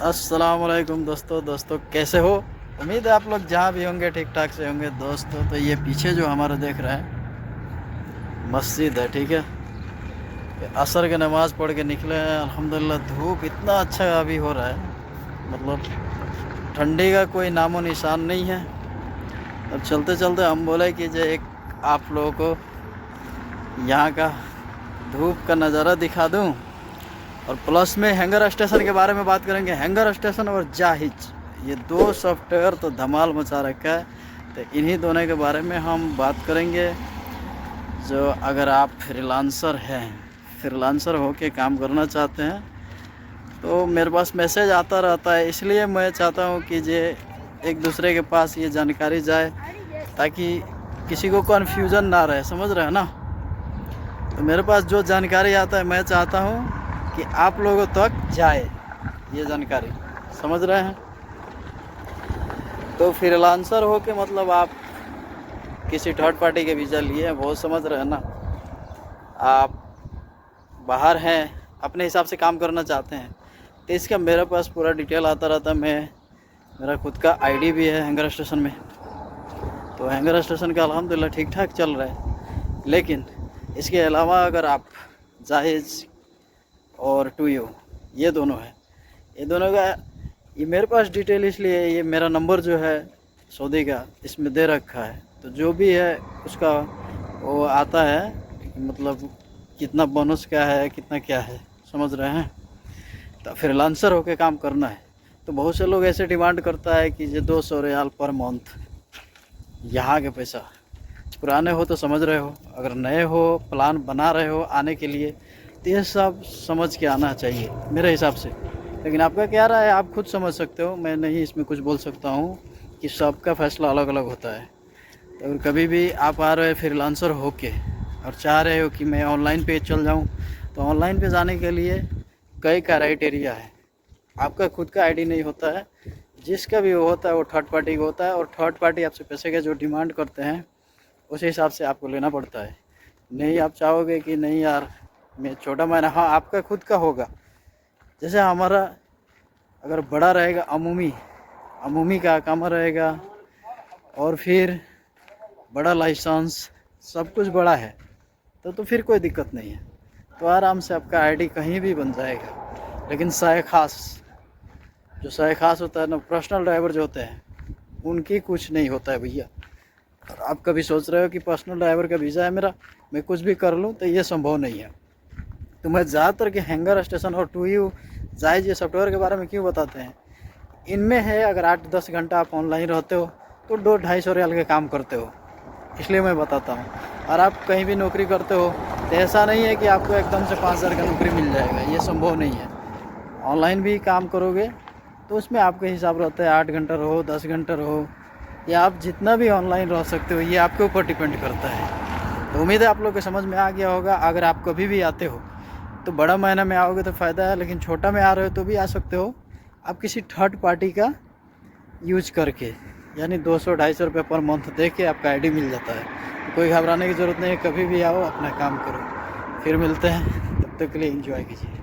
अस्सलामुअलैकुम दोस्तों कैसे हो। उम्मीद है आप लोग जहाँ भी होंगे ठीक ठाक से होंगे। दोस्तों तो ये पीछे जो हमारा देख रहे हैं मस्जिद है, ठीक है। ये असर के नमाज़ पढ़ के निकले हैं। अल्हम्दुलिल्लाह धूप इतना अच्छा अभी हो रहा है, मतलब ठंडी का कोई नामो निशान नहीं है। अब चलते चलते हम बोले कि जो एक आप लोगों को यहाँ का धूप का नज़ारा दिखा दूँ, और प्लस में हैंगर स्टेशन के बारे में बात करेंगे। हैंगर स्टेशन और जाहिज, ये दो सॉफ्टवेयर तो धमाल मचा रखा है, तो इन्हीं दोनों के बारे में हम बात करेंगे। जो अगर आप फ्रीलांसर हो के काम करना चाहते हैं तो मेरे पास मैसेज आता रहता है, इसलिए मैं चाहता हूँ कि ये एक दूसरे के पास ये जानकारी जाए ताकि किसी को कन्फ्यूज़न ना रहे, समझ रहे हैं ना। तो मेरे पास जो जानकारी आता है मैं चाहता हूँ कि आप लोगों तक जाए ये जानकारी, समझ रहे हैं। तो फ्रीलांसर हो के मतलब आप किसी थर्ड पार्टी के वीज़ा लिए हैं, बहुत समझ रहे हैं ना। आप बाहर हैं, अपने हिसाब से काम करना चाहते हैं, तो इसका मेरे पास पूरा डिटेल आता रहता है। मेरा खुद का आईडी भी है हैंगर स्टेशन में। तो हैंगर स्टेशन का अल्हम्दुलिल्लाह ठीक ठाक चल रहा है। लेकिन इसके अलावा अगर आप जाहिज और टूयू, ये दोनों है, ये दोनों का ये मेरे पास डिटेल इसलिए है, ये मेरा नंबर जो है सऊदी का इसमें दे रखा है। तो जो भी है उसका वो आता है, मतलब कितना बोनस क्या है, कितना क्या है, समझ रहे हैं। तो फ्रीलांसर होके काम करना है तो बहुत से लोग ऐसे डिमांड करता है कि ये 200 रियाल पर मंथ यहाँ के पैसा। पुराने हो तो समझ रहे हो, अगर नए हो प्लान बना रहे हो आने के लिए तो ये सब समझ के आना चाहिए मेरे हिसाब से। लेकिन आपका क्या राय है आप खुद समझ सकते हो, मैं नहीं इसमें कुछ बोल सकता हूँ कि सबका फ़ैसला अलग अलग होता है। तो अगर कभी भी आप आ रहे हो फ्रीलांसर होके और चाह रहे हो कि मैं ऑनलाइन पे चल जाऊँ, तो ऑनलाइन पे जाने के लिए कई क्राइटेरिया है। आपका खुद का आईडी नहीं होता है, जिसका भी वो होता है वो थर्ड पार्टी का होता है, और थर्ड पार्टी आपसे पैसे के जो डिमांड करते हैं उस हिसाब से आपको लेना पड़ता है। नहीं आप चाहोगे कि नहीं यार मैं छोटा महीना, हाँ आपका खुद का होगा। जैसे हमारा अगर बड़ा रहेगा अमूमी का काम रहेगा, और फिर बड़ा लाइसेंस सब कुछ बड़ा है, तो फिर कोई दिक्कत नहीं है, तो आराम से आपका आईडी कहीं भी बन जाएगा। लेकिन जो खास होता है ना, पर्सनल ड्राइवर जो होते हैं उनकी कुछ नहीं होता है भैया। और आप कभी सोच रहे हो कि पर्सनल ड्राइवर का वीज़ा है मेरा, मैं कुछ भी कर लूँ, तो ये संभव नहीं है। तो मैं ज़्यादातर कि हैंगर स्टेशन और टूयू जाहिज ये सॉफ्टवेयर के बारे में क्यों बताते हैं, इनमें है अगर 8-10 घंटा आप ऑनलाइन रहते हो तो 200-250 रियाल के काम करते हो, इसलिए मैं बताता हूँ। और आप कहीं भी नौकरी करते हो तो ऐसा नहीं है कि आपको एकदम से 5,000 का नौकरी मिल जाएगा, ये संभव नहीं है। ऑनलाइन भी काम करोगे तो उसमें आपके हिसाब रहता है, 8 घंटा रहो 10 घंटा रहो, या आप जितना भी ऑनलाइन रह सकते हो, ये आपके ऊपर डिपेंड करता है। तो उम्मीद है आप लोग को समझ में आ गया होगा। अगर आप कभी भी आते हो तो बड़ा महीना में आओगे तो फ़ायदा है, लेकिन छोटा में आ रहे हो तो भी आ सकते हो आप किसी थर्ड पार्टी का यूज करके, यानी 200-250 रुपये पर मंथ दे के आपका आईडी मिल जाता है। तो कोई घबराने की ज़रूरत नहीं है, कभी भी आओ अपना काम करो। फिर मिलते हैं, तब तक के लिए एंजॉय कीजिए।